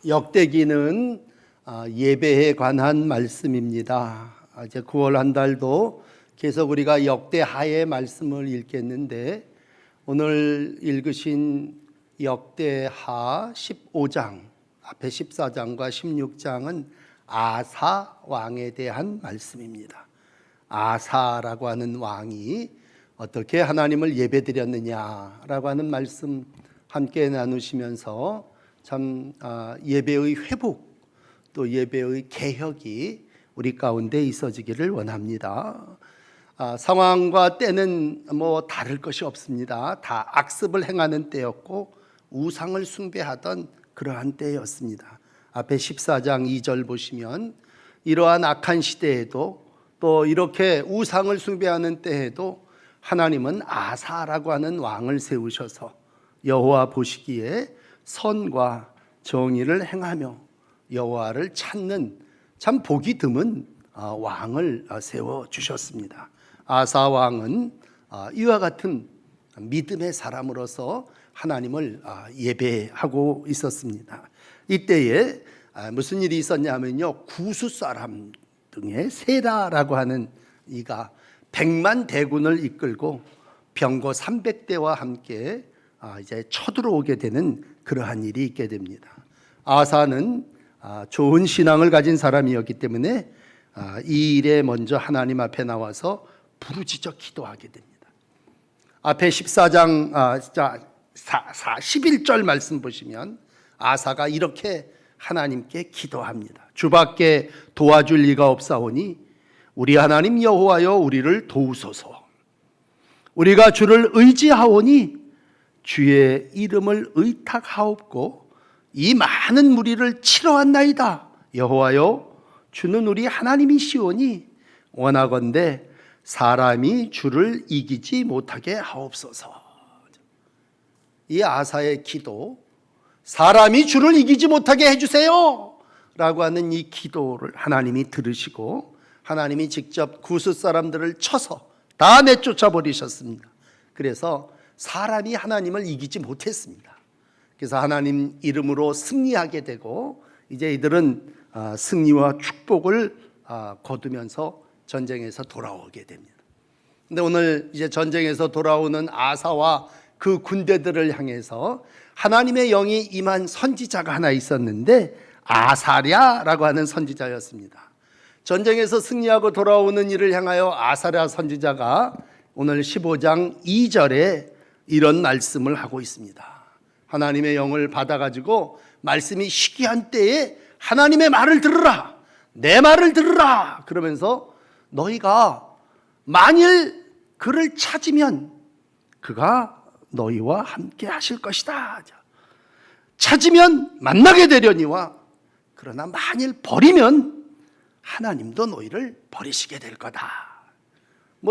역대기는 예배에 관한 말씀입니다. 이제 9월 한 달도 계속 우리가 역대하의 말씀을 읽겠는데, 오늘 읽으신 역대하 15장, 앞에 14장과 16장은 아사 왕에 대한 말씀입니다. 아사라고 하는 왕이 어떻게 하나님을 예배드렸느냐라고 하는 말씀 함께 나누시면서 참 예배의 회복, 또 예배의 개혁이 우리 가운데 있어지기를 원합니다. 상황과 때는 다를 것이 없습니다. 다 악습을 행하는 때였고 우상을 숭배하던 그러한 때였습니다. 앞에 14장 2절 보시면, 이러한 악한 시대에도 또 이렇게 우상을 숭배하는 때에도 하나님은 아사라고 하는 왕을 세우셔서 여호와 보시기에 선과 정의를 행하며 여호와를 찾는 참 보기 드문 왕을 세워주셨습니다. 아사 왕은 이와 같은 믿음의 사람으로서 하나님을 예배하고 있었습니다. 이때에 무슨 일이 있었냐면요, 구수 사람 등의 세라라고 하는 이가 100만 대군을 이끌고 병거 300대와 함께 이제 쳐들어오게 되는 그러한 일이 있게 됩니다. 아사는 좋은 신앙을 가진 사람이었기 때문에 이 일에 먼저 하나님 앞에 나와서 부르짖어 기도하게 됩니다. 앞에 14장 11절 말씀 보시면 아사가 이렇게 하나님께 기도합니다. 주밖에 도와줄 리가 없사오니 우리 하나님 여호와여 우리를 도우소서. 우리가 주를 의지하오니 주의 이름을 의탁하옵고 이 많은 무리를 치러왔나이다. 여호와여 주는 우리 하나님이시오니 원하건대 사람이 주를 이기지 못하게 하옵소서. 이 아사의 기도, 사람이 주를 이기지 못하게 해주세요 라고 하는 이 기도를 하나님이 들으시고 하나님이 직접 구스 사람들을 쳐서 다 내쫓아 버리셨습니다. 그래서 사람이 하나님을 이기지 못했습니다. 그래서 하나님 이름으로 승리하게 되고 이제 이들은 승리와 축복을 거두면서 전쟁에서 돌아오게 됩니다. 근데 오늘 이제 전쟁에서 돌아오는 아사와 그 군대들을 향해서 하나님의 영이 임한 선지자가 하나 있었는데 아사랴라고 하는 선지자였습니다. 전쟁에서 승리하고 돌아오는 이를 향하여 아사랴 선지자가 오늘 15장 2절에 이런 말씀을 하고 있습니다. 하나님의 영을 받아가지고 말씀이 시기한 때에 하나님의 말을 들으라, 내 말을 들으라 그러면서 너희가 만일 그를 찾으면 그가 너희와 함께 하실 것이다. 찾으면 만나게 되려니와 그러나 만일 버리면 하나님도 너희를 버리시게 될 거다.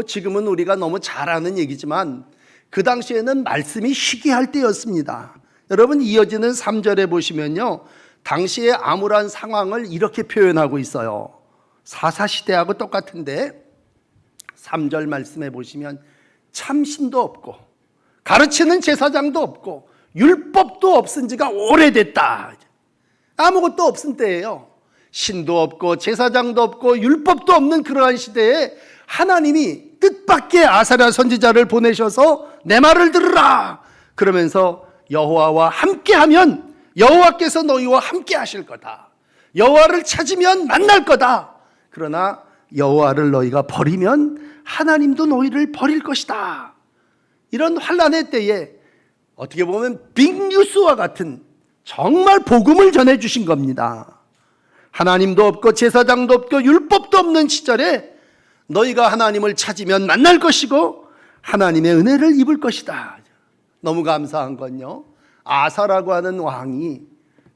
지금은 우리가 너무 잘 아는 얘기지만 그 당시에는 말씀이 시기할 때였습니다. 여러분, 이어지는 3절에 보시면요, 당시의 암울한 상황을 이렇게 표현하고 있어요. 사사시대하고 똑같은데 3절 말씀에 보시면 참신도 없고 가르치는 제사장도 없고 율법도 없은 지가 오래됐다. 아무것도 없은 때예요. 신도 없고 제사장도 없고 율법도 없는 그러한 시대에 하나님이 뜻밖의 아사랴 선지자를 보내셔서 내 말을 들으라 그러면서 여호와와 함께하면 여호와께서 너희와 함께 하실 거다. 여호와를 찾으면 만날 거다. 그러나 여호와를 너희가 버리면 하나님도 너희를 버릴 것이다. 이런 환난의 때에 어떻게 보면 빅뉴스와 같은 정말 복음을 전해주신 겁니다. 하나님도 없고 제사장도 없고 율법도 없는 시절에 너희가 하나님을 찾으면 만날 것이고 하나님의 은혜를 입을 것이다. 너무 감사한 건요, 아사라고 하는 왕이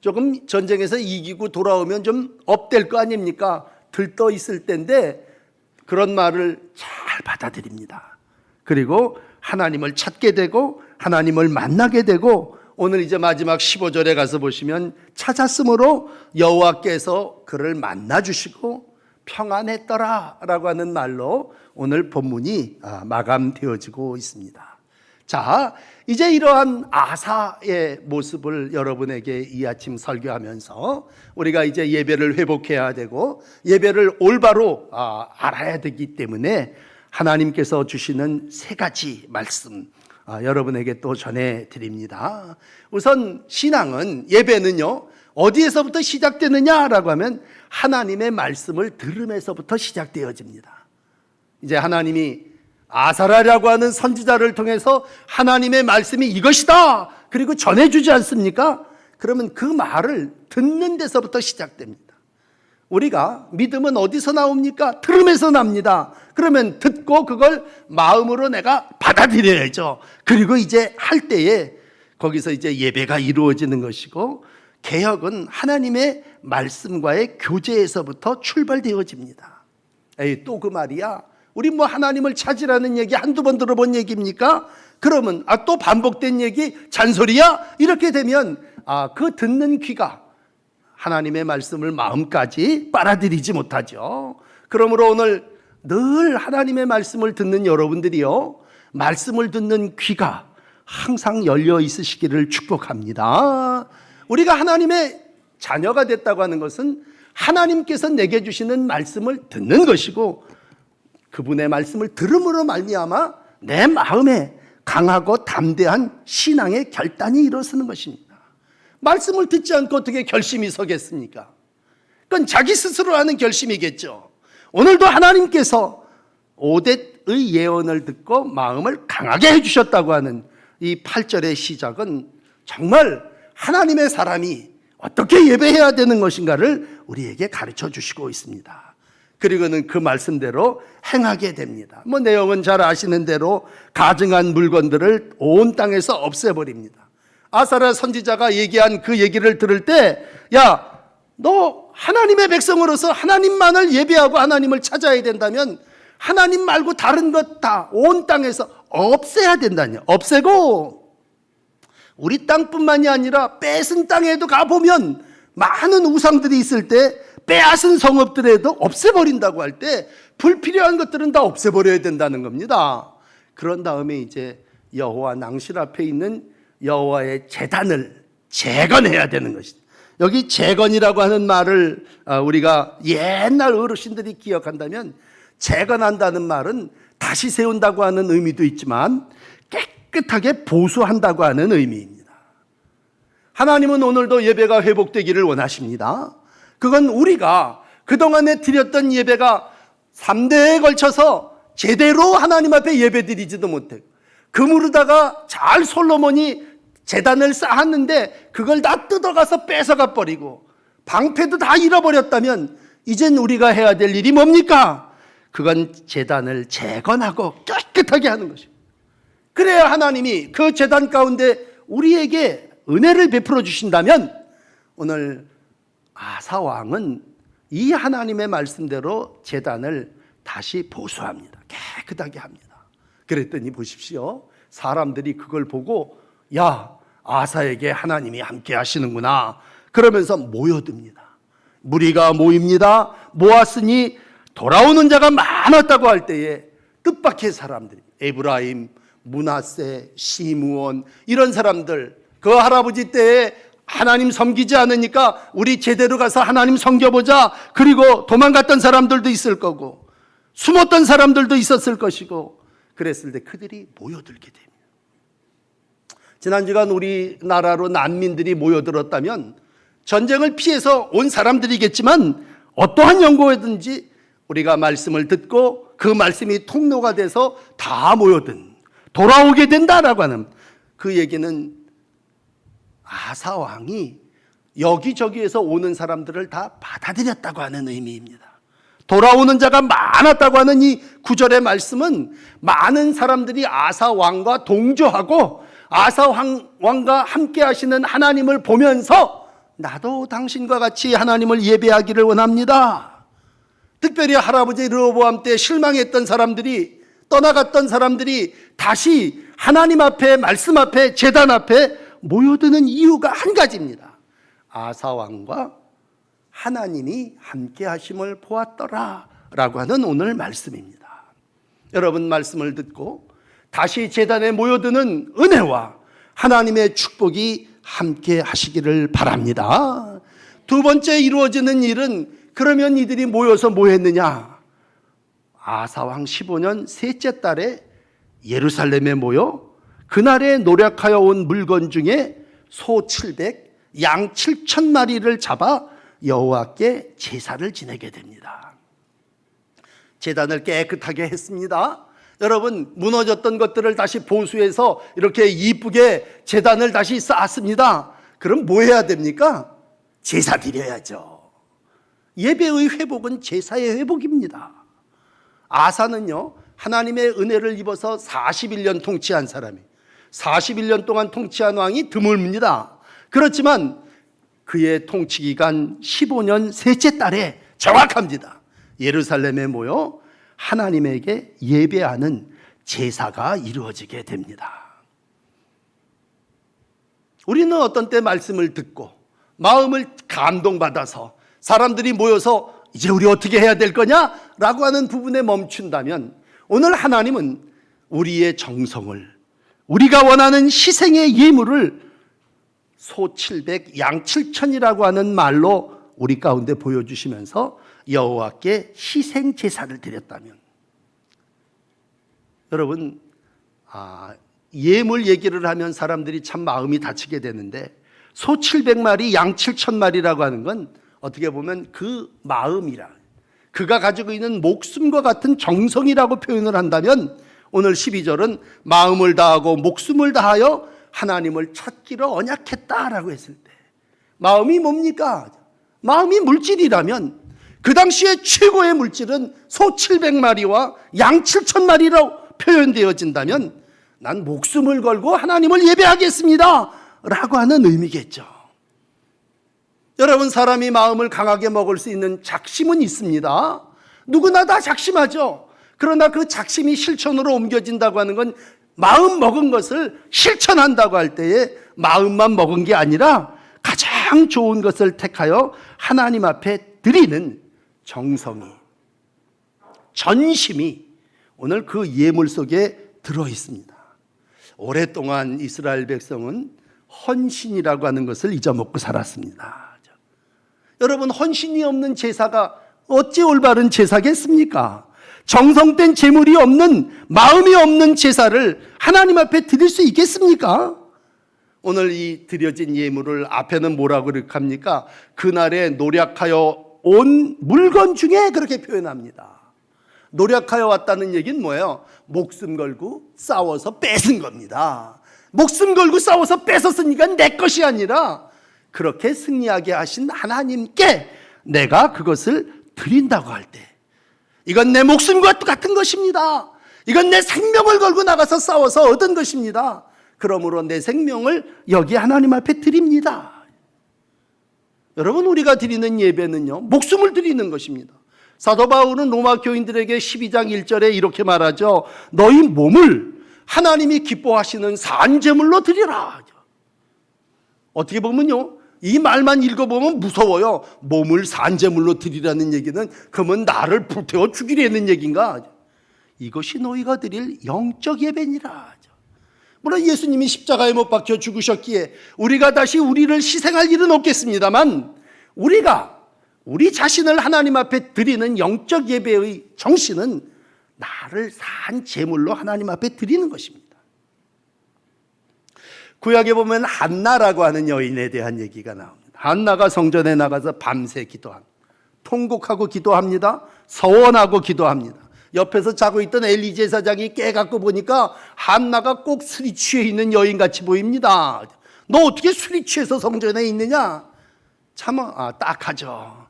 조금 전쟁에서 이기고 돌아오면 좀 업될 거 아닙니까? 들떠 있을 때인데 그런 말을 잘 받아들입니다. 그리고 하나님을 찾게 되고 하나님을 만나게 되고 오늘 이제 마지막 15절에 가서 보시면 찾았으므로 여호와께서 그를 만나주시고 평안했더라 라고 하는 말로 오늘 본문이 마감되어지고 있습니다. 자, 이제 이러한 아사의 모습을 여러분에게 이 아침 설교하면서 우리가 이제 예배를 회복해야 되고 예배를 올바로 알아야 되기 때문에 하나님께서 주시는 세 가지 말씀 여러분에게 또 전해드립니다. 우선 신앙은, 예배는요, 어디에서부터 시작되느냐라고 하면 하나님의 말씀을 들음에서부터 시작되어집니다. 이제 하나님이 아사라라고 하는 선지자를 통해서 하나님의 말씀이 이것이다 그리고 전해주지 않습니까? 그러면 그 말을 듣는 데서부터 시작됩니다. 우리가 믿음은 어디서 나옵니까? 들음에서 납니다. 그러면 듣고 그걸 마음으로 내가 받아들여야죠. 그리고 이제 할 때에 거기서 이제 예배가 이루어지는 것이고, 개혁은 하나님의 말씀과의 교제에서부터 출발되어집니다. 에이, 또 그 말이야. 우리 뭐 하나님을 찾으라는 얘기 한두 번 들어본 얘기입니까? 그러면 또 반복된 얘기, 잔소리야? 이렇게 되면 그 듣는 귀가 하나님의 말씀을 마음까지 빨아들이지 못하죠. 그러므로 오늘 늘 하나님의 말씀을 듣는 여러분들이요, 말씀을 듣는 귀가 항상 열려 있으시기를 축복합니다. 우리가 하나님의 자녀가 됐다고 하는 것은 하나님께서 내게 주시는 말씀을 듣는 것이고, 그분의 말씀을 들음으로 말미암아 내 마음에 강하고 담대한 신앙의 결단이 일어서는 것입니다. 말씀을 듣지 않고 어떻게 결심이 서겠습니까? 그건 자기 스스로 하는 결심이겠죠. 오늘도 하나님께서 오뎃의 예언을 듣고 마음을 강하게 해주셨다고 하는 이 8절의 시작은 정말 하나님의 사람이 어떻게 예배해야 되는 것인가를 우리에게 가르쳐 주시고 있습니다. 그리고는 그 말씀대로 행하게 됩니다. 뭐 내용은 잘 아시는 대로 가증한 물건들을 온 땅에서 없애버립니다. 아사랴 선지자가 얘기한 그 얘기를 들을 때, 야, 너 하나님의 백성으로서 하나님만을 예배하고 하나님을 찾아야 된다면 하나님 말고 다른 것 다 온 땅에서 없애야 된다뇨. 없애고, 우리 땅뿐만이 아니라 뺏은 땅에도 가보면 많은 우상들이 있을 때 빼앗은 성읍들에도 없애버린다고 할 때 불필요한 것들은 다 없애버려야 된다는 겁니다. 그런 다음에 이제 여호와 낭실 앞에 있는 여호와의 제단을 재건해야 되는 것이다. 여기 재건이라고 하는 말을 우리가 옛날 어르신들이 기억한다면, 재건한다는 말은 다시 세운다고 하는 의미도 있지만 깨끗하게 보수한다고 하는 의미입니다. 하나님은 오늘도 예배가 회복되기를 원하십니다. 그건 우리가 그동안에 드렸던 예배가 3대에 걸쳐서 제대로 하나님 앞에 예배드리지도 못했고, 그물에다가 잘 솔로몬이 제단을 쌓았는데 그걸 다 뜯어가서 뺏어가 버리고 방패도 다 잃어버렸다면 이젠 우리가 해야 될 일이 뭡니까? 그건 제단을 재건하고 깨끗하게 하는 것입니다. 그래야 하나님이 그 제단 가운데 우리에게 은혜를 베풀어 주신다면, 오늘 아사 왕은 이 하나님의 말씀대로 제단을 다시 보수합니다. 깨끗하게 합니다. 그랬더니 보십시오, 사람들이 그걸 보고, 야, 아사에게 하나님이 함께 하시는구나 그러면서 모여듭니다. 무리가 모입니다. 모았으니 돌아오는 자가 많았다고 할 때에 뜻밖의 사람들이, 에브라임, 므낫세, 시므온, 이런 사람들, 그 할아버지 때에 하나님 섬기지 않으니까 우리 제대로 가서 하나님 섬겨보자, 그리고 도망갔던 사람들도 있을 거고 숨었던 사람들도 있었을 것이고, 그랬을 때 그들이 모여들게 됩니다. 지난 주간 우리나라로 난민들이 모여들었다면 전쟁을 피해서 온 사람들이겠지만, 어떠한 연고든지 우리가 말씀을 듣고 그 말씀이 통로가 돼서 다 모여든 돌아오게 된다라고 하는 그 얘기는 아사 왕이 여기저기에서 오는 사람들을 다 받아들였다고 하는 의미입니다. 돌아오는 자가 많았다고 하는 이 구절의 말씀은 많은 사람들이 아사 왕과 동조하고 아사 왕과 함께 하시는 하나님을 보면서 나도 당신과 같이 하나님을 예배하기를 원합니다. 특별히 할아버지 르호보암 때 실망했던 사람들이, 떠나갔던 사람들이 다시 하나님 앞에, 말씀 앞에, 제단 앞에 모여드는 이유가 한 가지입니다. 아사 왕과 하나님이 함께 하심을 보았더라 라고 하는 오늘 말씀입니다. 여러분, 말씀을 듣고 다시 제단에 모여드는 은혜와 하나님의 축복이 함께 하시기를 바랍니다. 두 번째 이루어지는 일은, 그러면 이들이 모여서 뭐 했느냐? 아사왕 15년 셋째 달에 예루살렘에 모여 그날에 노력하여 온 물건 중에 소 700, 양 7천 마리를 잡아 여호와께 제사를 지내게 됩니다. 제단을 깨끗하게 했습니다. 여러분, 무너졌던 것들을 다시 보수해서 이렇게 이쁘게 제단을 다시 쌓았습니다. 그럼 뭐 해야 됩니까? 제사 드려야죠. 예배의 회복은 제사의 회복입니다. 아사는요, 하나님의 은혜를 입어서 41년 통치한 사람이, 41년 동안 통치한 왕이 드물습니다. 그렇지만 그의 통치 기간 15년 셋째 달에 정확합니다. 예루살렘에 모여 하나님에게 예배하는 제사가 이루어지게 됩니다. 우리는 어떤 때 말씀을 듣고 마음을 감동받아서 사람들이 모여서 이제 우리 어떻게 해야 될 거냐? 라고 하는 부분에 멈춘다면, 오늘 하나님은 우리의 정성을, 우리가 원하는 희생의 예물을 소 700, 양 7천이라고 하는 말로 우리 가운데 보여주시면서 여호와께 희생 제사를 드렸다면, 여러분, 예물 얘기를 하면 사람들이 참 마음이 다치게 되는데, 소 700마리, 양 7천마리라고 하는 건 어떻게 보면 그 마음이라, 그가 가지고 있는 목숨과 같은 정성이라고 표현을 한다면, 오늘 12절은 마음을 다하고 목숨을 다하여 하나님을 찾기로 언약했다라고 했을 때, 마음이 뭡니까? 마음이 물질이라면 그 당시에 최고의 물질은 소 700마리와 양 7천마리라고 표현되어진다면, 난 목숨을 걸고 하나님을 예배하겠습니다 라고 하는 의미겠죠. 여러분, 사람이 마음을 강하게 먹을 수 있는 작심은 있습니다. 누구나 다 작심하죠. 그러나 그 작심이 실천으로 옮겨진다고 하는 건, 마음 먹은 것을 실천한다고 할 때에 마음만 먹은 게 아니라 가장 좋은 것을 택하여 하나님 앞에 드리는 정성이, 전심이 오늘 그 예물 속에 들어 있습니다. 오랫동안 이스라엘 백성은 헌신이라고 하는 것을 잊어먹고 살았습니다. 여러분, 헌신이 없는 제사가 어찌 올바른 제사겠습니까? 정성된 제물이 없는, 마음이 없는 제사를 하나님 앞에 드릴 수 있겠습니까? 오늘 이 드려진 예물을 앞에는 뭐라고 합니까? 그날에 노력하여 온 물건 중에 그렇게 표현합니다. 노력하여 왔다는 얘기는 뭐예요? 목숨 걸고 싸워서 뺏은 겁니다. 목숨 걸고 싸워서 뺏었으니까 내 것이 아니라 그렇게 승리하게 하신 하나님께 내가 그것을 드린다고 할 때, 이건 내 목숨과 똑같은 것입니다. 이건 내 생명을 걸고 나가서 싸워서 얻은 것입니다. 그러므로 내 생명을 여기 하나님 앞에 드립니다. 여러분, 우리가 드리는 예배는요, 목숨을 드리는 것입니다. 사도 바울은 로마 교인들에게 12장 1절에 이렇게 말하죠. 너희 몸을 하나님이 기뻐하시는 산제물로 드리라. 어떻게 보면요, 이 말만 읽어보면 무서워요. 몸을 산제물로 드리라는 얘기는, 그러면 나를 불태워 죽이려는 얘기인가? 이것이 너희가 드릴 영적 예배니라. 물론 예수님이 십자가에 못 박혀 죽으셨기에 우리가 다시 우리를 희생할 일은 없겠습니다만, 우리 자신을 하나님 앞에 드리는 영적 예배의 정신은 나를 산 제물로 하나님 앞에 드리는 것입니다. 구약에 보면 한나라고 하는 여인에 대한 얘기가 나옵니다. 한나가 성전에 나가서 밤새 기도합니다. 통곡하고 기도합니다. 서원하고 기도합니다. 옆에서 자고 있던 엘리 제사장이 깨갖고 보니까 한나가 꼭 술이 취해 있는 여인같이 보입니다. 너 어떻게 술이 취해서 성전에 있느냐? 참 딱하죠.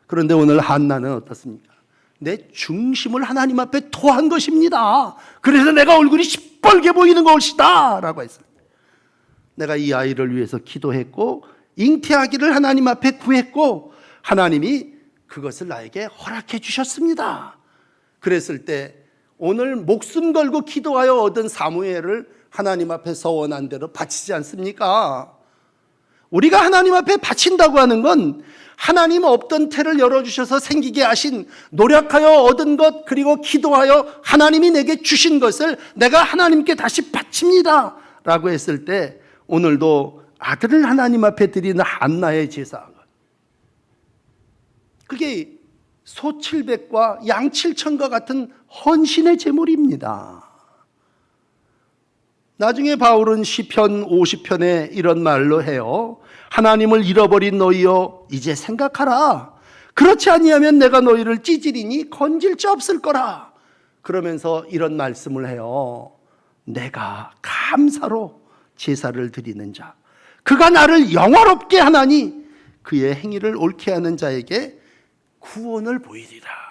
그런데 오늘 한나는 어떻습니까? 내 중심을 하나님 앞에 토한 것입니다. 그래서 내가 얼굴이 시뻘게 보이는 것이다 라고 했습니다. 내가 이 아이를 위해서 기도했고 잉태하기를 하나님 앞에 구했고 하나님이 그것을 나에게 허락해 주셨습니다. 그랬을 때 오늘 목숨 걸고 기도하여 얻은 사무엘을 하나님 앞에 서원한 대로 바치지 않습니까? 우리가 하나님 앞에 바친다고 하는 건 하나님 없던 태를 열어주셔서 생기게 하신, 노력하여 얻은 것, 그리고 기도하여 하나님이 내게 주신 것을 내가 하나님께 다시 바칩니다 라고 했을 때, 오늘도 아들을 하나님 앞에 드리는 한나의 제사, 그게 소 700과 양 7천과 같은 헌신의 제물입니다. 나중에 바울은 시편 50편에 이런 말로 해요. 하나님을 잃어버린 너희여, 이제 생각하라. 그렇지 아니하면 내가 너희를 찌질이니 건질 자 없을 거라. 그러면서 이런 말씀을 해요. 내가 감사로 제사를 드리는 자, 그가 나를 영화롭게 하나니 그의 행위를 옳게 하는 자에게 구원을 보이리라.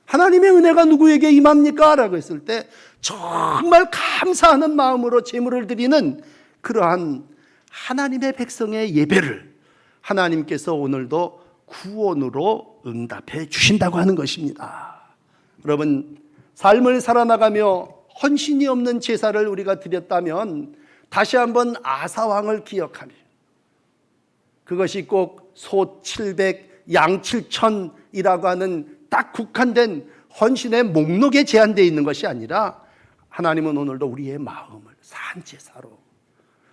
하나님의 은혜가 누구에게 임합니까? 라고 했을 때 정말 감사하는 마음으로 제물을 드리는 그러한 하나님의 백성의 예배를 하나님께서 오늘도 구원으로 응답해 주신다고 하는 것입니다. 여러분, 삶을 살아나가며 헌신이 없는 제사를 우리가 드렸다면 다시 한번 아사왕을 기억하며, 그것이 꼭 소 700, 양 7천이라고 하는 딱 국한된 헌신의 목록에 제한되어 있는 것이 아니라, 하나님은 오늘도 우리의 마음을 산제사로,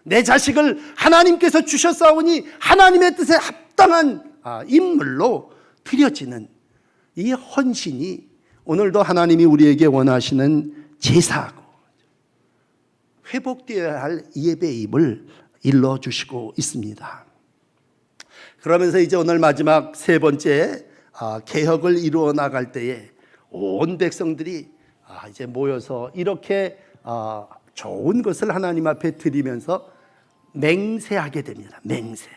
내 자식을 하나님께서 주셨사오니 하나님의 뜻에 합당한 인물로 드려지는 이 헌신이 오늘도 하나님이 우리에게 원하시는 제사하고 회복되어야 할 예배임을 일러주시고 있습니다. 그러면서 이제 오늘 마지막 세 번째 개혁을 이루어 나갈 때에 온 백성들이 이제 모여서 이렇게 좋은 것을 하나님 앞에 드리면서 맹세하게 됩니다. 맹세,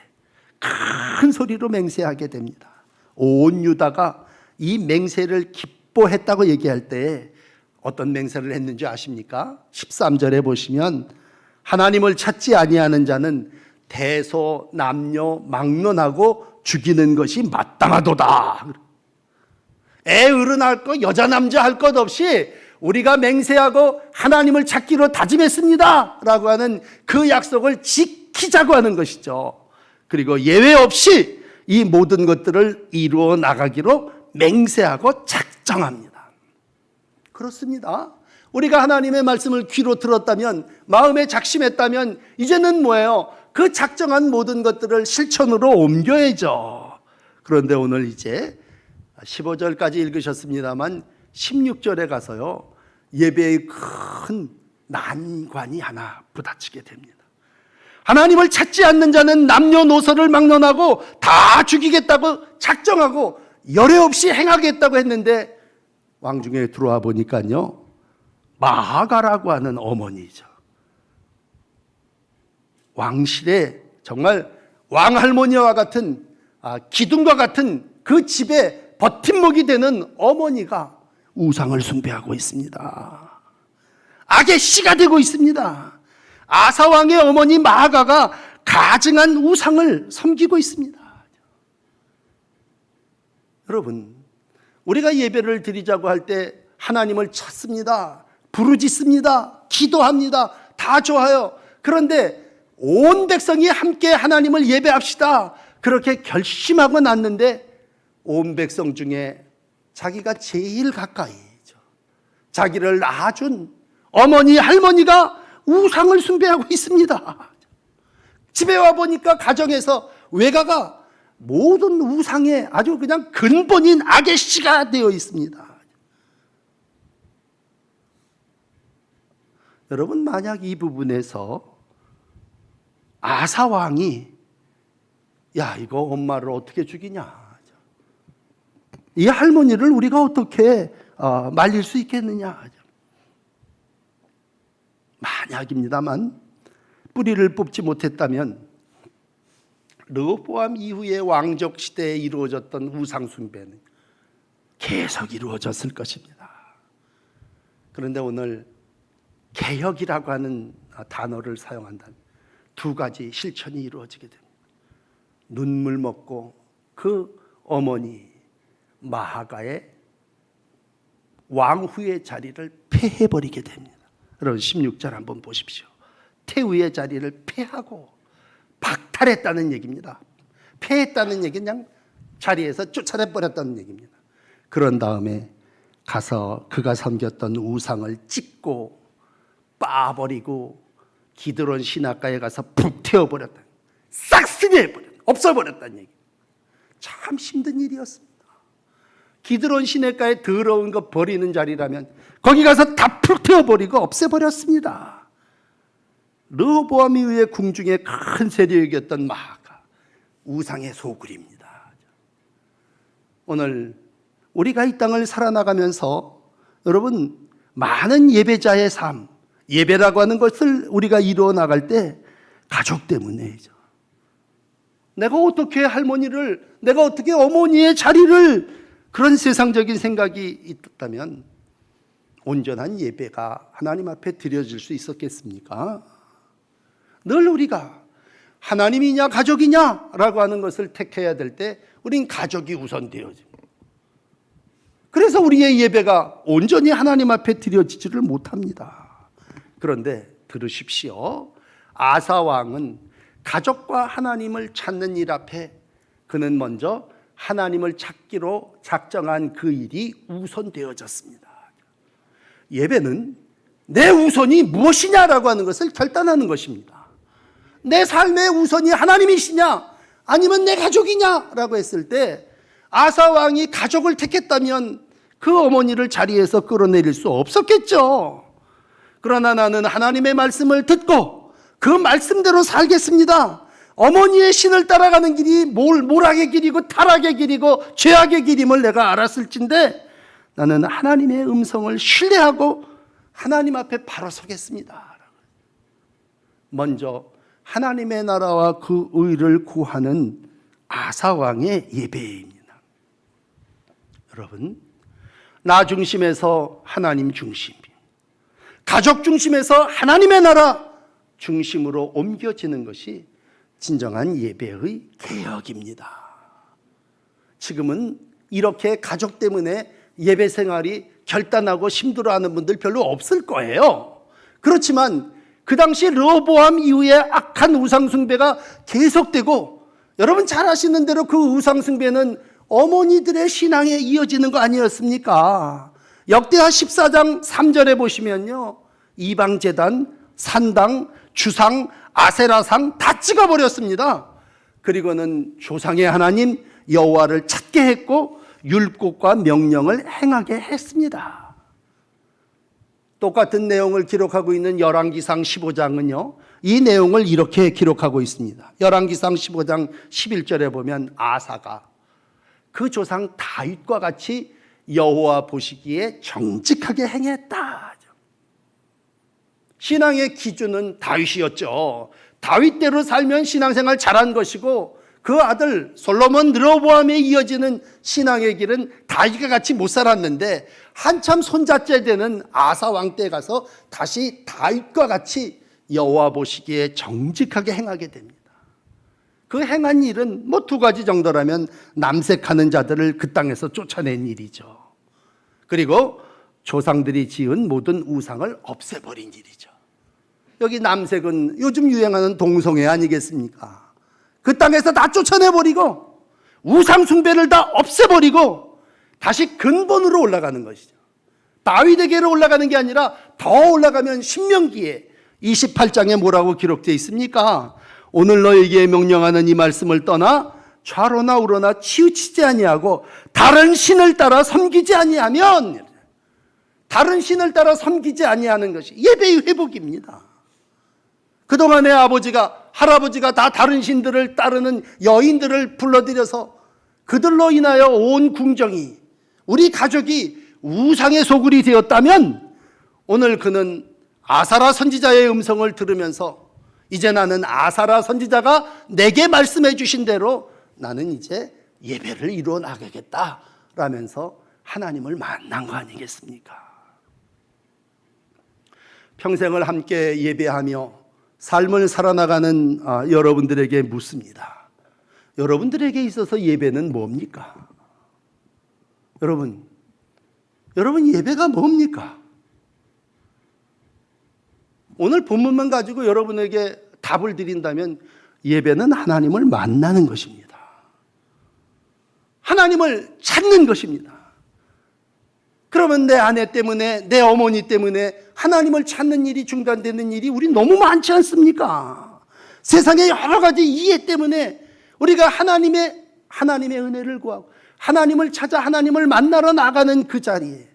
큰 소리로 맹세하게 됩니다. 온 유다가 이 맹세를 기뻐했다고 얘기할 때 어떤 맹세를 했는지 아십니까? 13절에 보시면 하나님을 찾지 아니하는 자는 대소 남녀 막론하고 죽이는 것이 마땅하도다. 애 어른할 것, 여자 남자 할 것 없이 우리가 맹세하고 하나님을 찾기로 다짐했습니다 라고 하는 그 약속을 지키자고 하는 것이죠. 그리고 예외 없이 이 모든 것들을 이루어 나가기로 맹세하고 작정합니다. 그렇습니다. 우리가 하나님의 말씀을 귀로 들었다면, 마음에 작심했다면 이제는 뭐예요? 그 작정한 모든 것들을 실천으로 옮겨야죠. 그런데 오늘 이제 15절까지 읽으셨습니다만 16절에 가서요, 예배의 큰 난관이 하나 부닥치게 됩니다. 하나님을 찾지 않는 자는 남녀노소를 막론하고 다 죽이겠다고 작정하고 열애 없이 행하겠다고 했는데, 왕중에 들어와 보니까요, 마하가라고 하는 어머니죠. 왕실의 정말 왕할머니와 같은, 기둥과 같은 그 집에 버팀목이 되는 어머니가 우상을 숭배하고 있습니다. 악의 씨가 되고 있습니다. 아사왕의 어머니 마하가가 가증한 우상을 섬기고 있습니다. 여러분, 우리가 예배를 드리자고 할 때 하나님을 찾습니다. 부르짖습니다. 기도합니다. 다 좋아요. 그런데 온 백성이 함께 하나님을 예배합시다, 그렇게 결심하고 났는데 온 백성 중에 자기가 제일 가까이, 자기를 낳아준 어머니 할머니가 우상을 숭배하고 있습니다. 집에 와보니까 가정에서 외가가 모든 우상의 아주 그냥 근본인 악의 씨가 되어 있습니다. 여러분, 만약 이 부분에서 아사왕이 야, 이거 엄마를 어떻게 죽이냐, 이 할머니를 우리가 어떻게 말릴 수 있겠느냐, 만약입니다만 뿌리를 뽑지 못했다면 르호보암 이후의 왕적 시대에 이루어졌던 우상 숭배는 계속 이루어졌을 것입니다. 그런데 오늘 개혁이라고 하는 단어를 사용한다면 두 가지 실천이 이루어지게 됩니다. 눈물 먹고 그 어머니 마하가의 왕후의 자리를 폐해버리게 됩니다. 여러분, 16절 한번 보십시오. 태우의 자리를 폐하고 박탈했다는 얘기입니다. 패했다는 얘기는 그냥 자리에서 쫓아내버렸다는 얘기입니다. 그런 다음에 가서 그가 섬겼던 우상을 찢고 빠버리고 기드론 시냇가에 가서 푹 태워버렸다. 싹쓸이해버렸다. 없어버렸다는 얘기. 참 힘든 일이었습니다. 기드론 시냇가에 더러운 거 버리는 자리라면 거기 가서 다 푹 태워버리고 없애버렸습니다. 르호보암 이후에 궁중에 큰 세력이었던 마아가 우상의 소굴입니다. 오늘 우리가 이 땅을 살아나가면서 여러분 많은 예배자의 삶, 예배라고 하는 것을 우리가 이루어 나갈 때 가족 때문에죠. 내가 어떻게 할머니를, 내가 어떻게 어머니의 자리를, 그런 세상적인 생각이 있다면 온전한 예배가 하나님 앞에 드려질 수 있었겠습니까? 늘 우리가 하나님이냐 가족이냐 라고 하는 것을 택해야 될 때 우린 가족이 우선되어집니다. 그래서 우리의 예배가 온전히 하나님 앞에 드려지지를 못합니다. 그런데 들으십시오. 아사 왕은 가족과 하나님을 찾는 일 앞에 그는 먼저 하나님을 찾기로 작정한 그 일이 우선되어졌습니다. 예배는 내 우선이 무엇이냐라고 하는 것을 결단하는 것입니다. 내 삶의 우선이 하나님이시냐 아니면 내 가족이냐라고 했을 때 아사 왕이 가족을 택했다면 그 어머니를 자리에서 끌어내릴 수 없었겠죠. 그러나 나는 하나님의 말씀을 듣고 그 말씀대로 살겠습니다. 어머니의 신을 따라가는 길이 몰락의 길이고 타락의 길이고 죄악의 길임을 내가 알았을진데 나는 하나님의 음성을 신뢰하고 하나님 앞에 바로 서겠습니다. 먼저 하나님의 나라와 그 의를 구하는 아사 왕의 예배입니다. 여러분, 나 중심에서 하나님 중심, 가족 중심에서 하나님의 나라 중심으로 옮겨지는 것이 진정한 예배의 개혁입니다. 지금은 이렇게 가족 때문에 예배 생활이 결단하고 힘들어하는 분들 별로 없을 거예요. 그렇지만 그 당시 르호보암 이후에 악한 우상숭배가 계속되고, 여러분 잘 아시는 대로 그 우상숭배는 어머니들의 신앙에 이어지는 거 아니었습니까? 역대하 14장 3절에 보시면요, 이방제단, 산당, 주상, 아세라상 다 찍어버렸습니다. 그리고는 조상의 하나님 여호와를 찾게 했고 율법과 명령을 행하게 했습니다. 똑같은 내용을 기록하고 있는 열왕기상 15장은요, 이 내용을 이렇게 기록하고 있습니다. 열왕기상 15장 11절에 보면 아사가 그 조상 다윗과 같이 여호와 보시기에 정직하게 행했다. 신앙의 기준은 다윗이었죠. 다윗대로 살면 신앙생활 잘한 것이고 그 아들 솔로몬 르호보암에 이어지는 신앙의 길은 다윗과 같이 못 살았는데 한참 손자째 되는 아사 왕 때 가서 다시 다윗과 같이 여호와 보시기에 정직하게 행하게 됩니다. 그 행한 일은 뭐 두 가지 정도라면 남색하는 자들을 그 땅에서 쫓아낸 일이죠. 그리고 조상들이 지은 모든 우상을 없애버린 일이죠. 여기 남색은 요즘 유행하는 동성애 아니겠습니까? 그 땅에서 다 쫓아내버리고 우상 숭배를 다 없애버리고 다시 근본으로 올라가는 것이죠. 다윗에게로 올라가는 게 아니라 더 올라가면 신명기에 28장에 뭐라고 기록되어 있습니까? 오늘 너에게 명령하는 이 말씀을 떠나 좌로나 우로나 치우치지 아니하고 다른 신을 따라 섬기지 아니하면, 다른 신을 따라 섬기지 아니하는 것이 예배의 회복입니다. 그동안의 아버지가 할아버지가 다 다른 신들을 따르는 여인들을 불러들여서 그들로 인하여 온 궁정이, 우리 가족이 우상의 소굴이 되었다면 오늘 그는 아사라 선지자의 음성을 들으면서 이제 나는 아사라 선지자가 내게 말씀해 주신 대로 나는 이제 예배를 이루어 나가겠다 라면서 하나님을 만난 거 아니겠습니까? 평생을 함께 예배하며 삶을 살아나가는 여러분들에게 묻습니다. 여러분들에게 있어서 예배는 뭡니까? 여러분 예배가 뭡니까? 오늘 본문만 가지고 여러분에게 답을 드린다면 예배는 하나님을 만나는 것입니다. 하나님을 찾는 것입니다. 그러면 내 아내 때문에, 내 어머니 때문에 하나님을 찾는 일이 중단되는 일이 우리 너무 많지 않습니까? 세상의 여러 가지 이해 때문에 우리가 하나님의 은혜를 구하고 하나님을 찾아 하나님을 만나러 나가는 그 자리에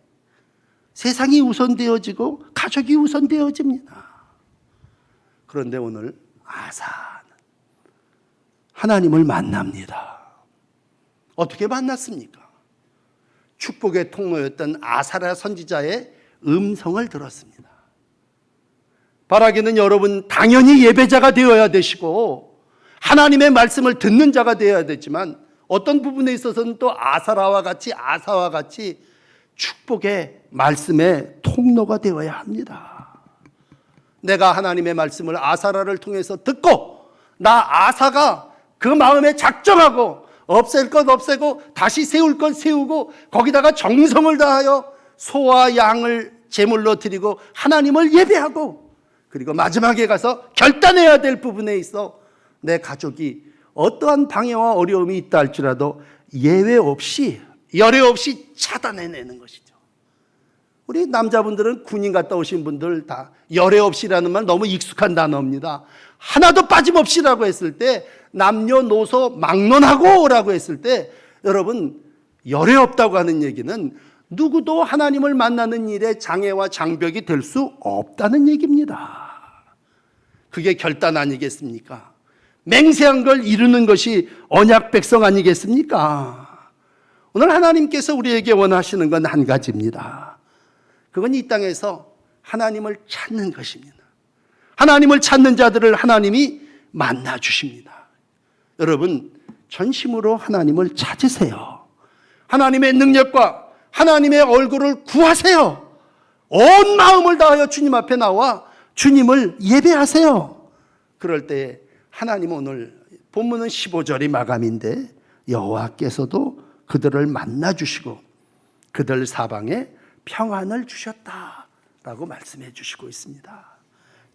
세상이 우선되어지고 가족이 우선되어집니다. 그런데 오늘 아사는 하나님을 만납니다. 어떻게 만났습니까? 축복의 통로였던 아사랴 선지자의 음성을 들었습니다. 바라기는 여러분 당연히 예배자가 되어야 되시고 하나님의 말씀을 듣는 자가 되어야 되지만 어떤 부분에 있어서는 또 아사와 같이 축복의 말씀의 통로가 되어야 합니다. 내가 하나님의 말씀을 아사라를 통해서 듣고 나 아사가 그 마음에 작정하고 없앨 것 없애고 다시 세울 것 세우고 거기다가 정성을 다하여 소와 양을 제물로 드리고 하나님을 예배하고 그리고 마지막에 가서 결단해야 될 부분에 있어 내 가족이 어떠한 방해와 어려움이 있다 할지라도 예외 없이 열애 없이 차단해내는 것이죠. 우리 남자분들은 군인 갔다 오신 분들 다 열애 없이라는 말 너무 익숙한 단어입니다. 하나도 빠짐없이라고 했을 때 남녀노소 막론하고 라고 했을 때 여러분 열애 없다고 하는 얘기는 누구도 하나님을 만나는 일에 장애와 장벽이 될 수 없다는 얘기입니다. 그게 결단 아니겠습니까? 맹세한 걸 이루는 것이 언약 백성 아니겠습니까? 오늘 하나님께서 우리에게 원하시는 건 한 가지입니다. 그건 이 땅에서 하나님을 찾는 것입니다. 하나님을 찾는 자들을 하나님이 만나 주십니다. 여러분 전심으로 하나님을 찾으세요. 하나님의 능력과 하나님의 얼굴을 구하세요. 온 마음을 다하여 주님 앞에 나와 주님을 예배하세요. 그럴 때 하나님은 오늘 본문은 15절이 마감인데 여호와께서도 그들을 만나 주시고 그들 사방에 평안을 주셨다라고 말씀해 주시고 있습니다.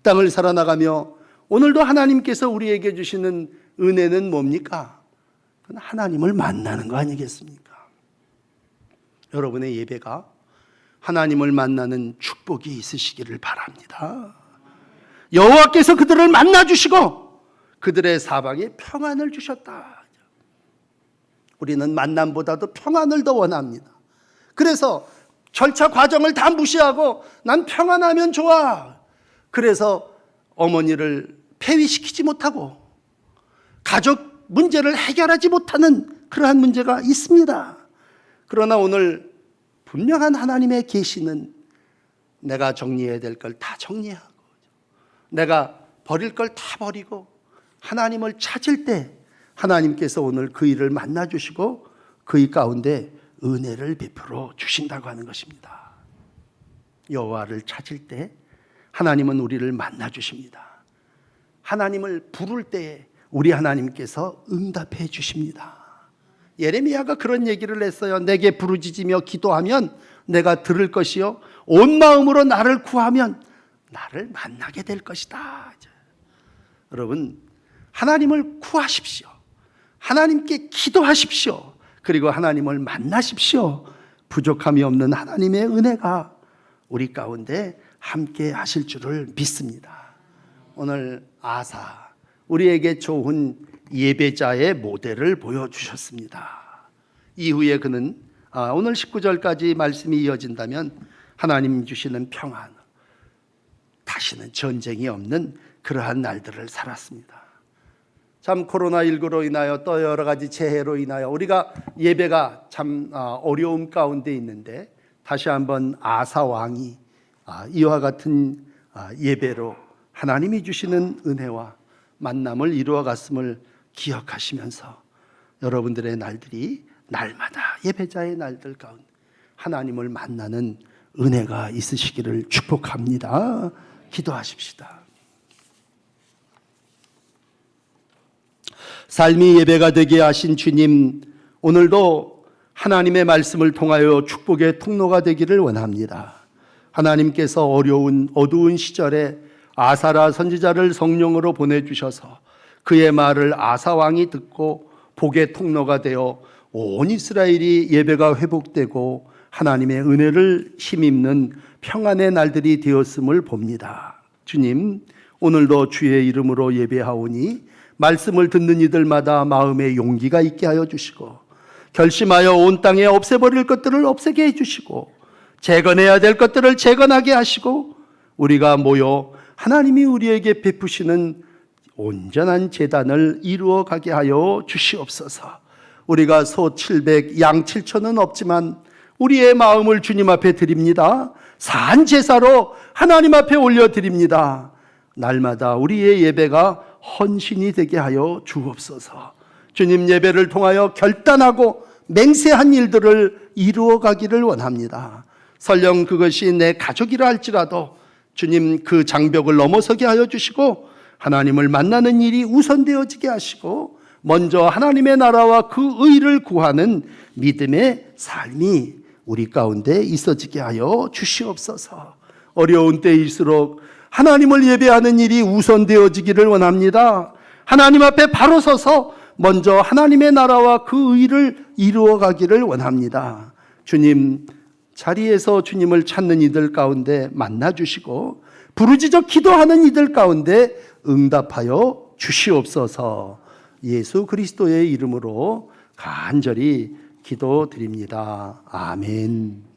땅을 살아나가며 오늘도 하나님께서 우리에게 주시는 은혜는 뭡니까? 그건 하나님을 만나는 거 아니겠습니까? 여러분의 예배가 하나님을 만나는 축복이 있으시기를 바랍니다. 여호와께서 그들을 만나 주시고 그들의 사방에 평안을 주셨다. 우리는 만남보다도 평안을 더 원합니다. 그래서 절차 과정을 다 무시하고 난 평안하면 좋아. 그래서 어머니를 폐위시키지 못하고 가족 문제를 해결하지 못하는 그러한 문제가 있습니다. 그러나 오늘 분명한 하나님의 계시는 내가 정리해야 될 걸 다 정리하고 내가 버릴 걸 다 버리고 하나님을 찾을 때 하나님께서 오늘 그 일을 만나 주시고 그의 가운데 은혜를 베풀어 주신다고 하는 것입니다. 여호와를 찾을 때 하나님은 우리를 만나 주십니다. 하나님을 부를 때에 우리 하나님께서 응답해 주십니다. 예레미야가 그런 얘기를 했어요. 내게 부르짖으며 기도하면 내가 들을 것이요 온 마음으로 나를 구하면 나를 만나게 될 것이다. 여러분 하나님을 구하십시오. 하나님께 기도하십시오. 그리고 하나님을 만나십시오. 부족함이 없는 하나님의 은혜가 우리 가운데 함께 하실 줄을 믿습니다. 오늘 아사 우리에게 좋은 예배자의 모델을 보여주셨습니다. 이후에 그는 오늘 19절까지 말씀이 이어진다면 하나님 주시는 평안, 다시는 전쟁이 없는 그러한 날들을 살았습니다. 참 코로나19로 인하여 또 여러 가지 재해로 인하여 우리가 예배가 참 어려움 가운데 있는데 다시 한번 아사 왕이 이와 같은 예배로 하나님이 주시는 은혜와 만남을 이루어 갔음을 기억하시면서 여러분들의 날들이 날마다 예배자의 날들 가운데 하나님을 만나는 은혜가 있으시기를 축복합니다. 기도하십시다. 삶이 예배가 되게 하신 주님, 오늘도 하나님의 말씀을 통하여 축복의 통로가 되기를 원합니다. 하나님께서 어두운 시절에 아사랴 선지자를 성령으로 보내주셔서 그의 말을 아사 왕이 듣고 복의 통로가 되어 온 이스라엘이 예배가 회복되고 하나님의 은혜를 힘입는 평안의 날들이 되었음을 봅니다. 주님, 오늘도 주의 이름으로 예배하오니 말씀을 듣는 이들마다 마음에 용기가 있게 하여 주시고 결심하여 온 땅에 없애버릴 것들을 없애게 해주시고 재건해야 될 것들을 재건하게 하시고 우리가 모여 하나님이 우리에게 베푸시는 온전한 제단을 이루어 가게 하여 주시옵소서. 우리가 소 700, 양 7천은 없지만 우리의 마음을 주님 앞에 드립니다. 산 제사로 하나님 앞에 올려드립니다. 날마다 우리의 예배가 헌신이 되게 하여 주옵소서. 주님, 예배를 통하여 결단하고 맹세한 일들을 이루어 가기를 원합니다. 설령 그것이 내 가족이라 할지라도 주님, 그 장벽을 넘어서게 하여 주시고 하나님을 만나는 일이 우선되어지게 하시고 먼저 하나님의 나라와 그 의를 구하는 믿음의 삶이 우리 가운데 있어지게 하여 주시옵소서. 어려운 때일수록 하나님을 예배하는 일이 우선되어지기를 원합니다. 하나님 앞에 바로 서서 먼저 하나님의 나라와 그 의를 이루어 가기를 원합니다. 주님, 자리에서 주님을 찾는 이들 가운데 만나 주시고 부르짖어 기도하는 이들 가운데 응답하여 주시옵소서. 예수 그리스도의 이름으로 간절히 기도드립니다. 아멘.